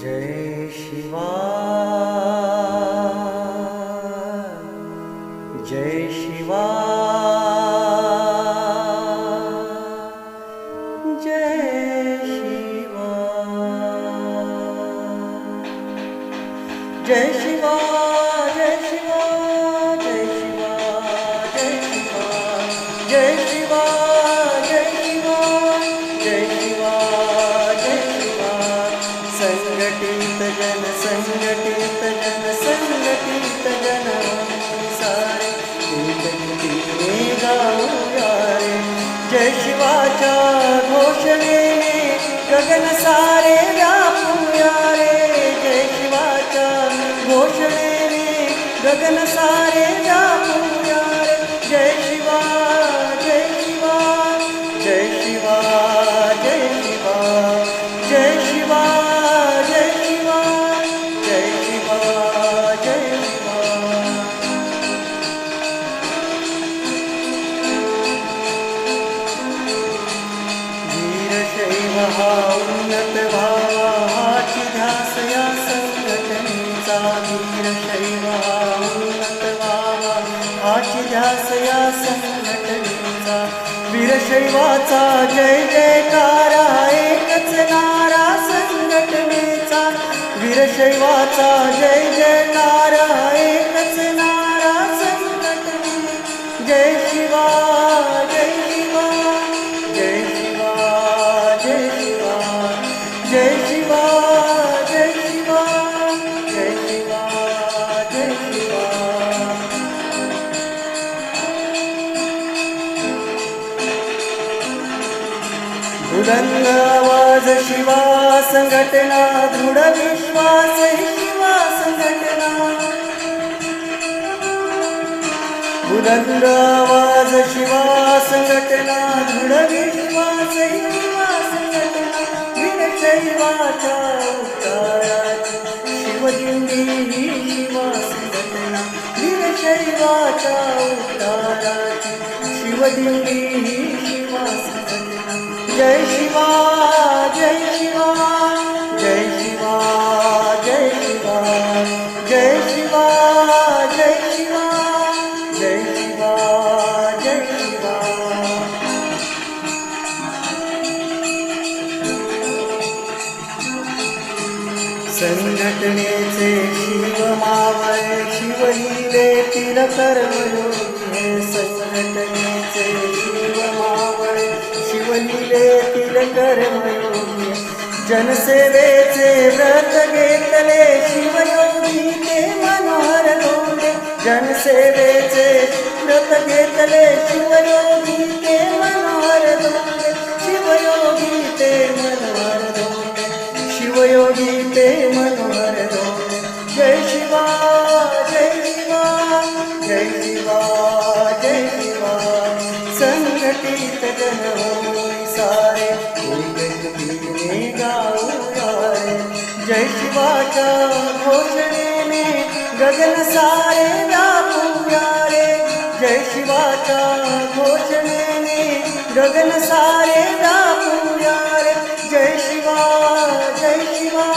जय शिवा जय शिवा जय शिवा जय शिवा जय शिवा जय शिवा जय शिवा जय शिवा जय शिवा जय शिवा जय शिवा संघटित जन संघटित जन संघटित जन सारे एकजुटीने गाऊया रे जय शिवाच्या घोषणेने गगन सारे व्यापूया रे जय शिवाच्या घोषणेने गगन सारे व्यापूया रे जय शिवा जय शिवा जय शिवा जय शिवा जय शिवा जय शिवा जय शिवा जय शिवा वीरशैव हा उन्नत भावा हाची ध्यास या संघटनेचा वीरशैव हा उन्नत भावा हाची ध्यास या संघटनेचा वीरशैवाचा जय जयकार एकच नारा संघटनेचा वीरशैवाचा जय जयकार एकच नारा संघटने जय शिवा जय शिवा जय शिवा जय शिवा जय शिवा जय शिवा जय शिवा जय शिवा बुलंद आवाज शिवा संघटना दृढ विश्वास शिवा संघटना बुलंद आवाज शिवा संघटना दृढ विश्वास शिवा संघटना वीरशैवाच्या उद्धाराची शिवदिंडी ही शिवा संघटना वीरशैवाच्या उद्धाराची शिवदिंडी ही शिवा संघटना जय शिवा जय शिवा जय शिवा जय शिवा जय शिवा जय शिवा जय शिवा जय शिवा संघटनेचे शिव मावळे शिवलीले कर्मयोगी संघटनेचे शिव मावळे शिवलीले कर्मयोगी जनसेवेचे व्रत घेतले शिवयोगी ते मनोहर लोले जनसेवेचे व्रत घेतले शिवयोगी ते मनोहर लोले शिवयोगी ते मनोहर लोले शिवयोगी ते मनोहर लोले जय शिवा जय शिवा जय शिवा जय शिवा संघटित जन होई सारे एकजुटीने गाऊया रे जय शिवाच्या घोषणेने गगन सारे व्यापूया रे जय शिवाच्या घोषणेने गगन सारे व्यापूया रे जय शिवा जय शिवा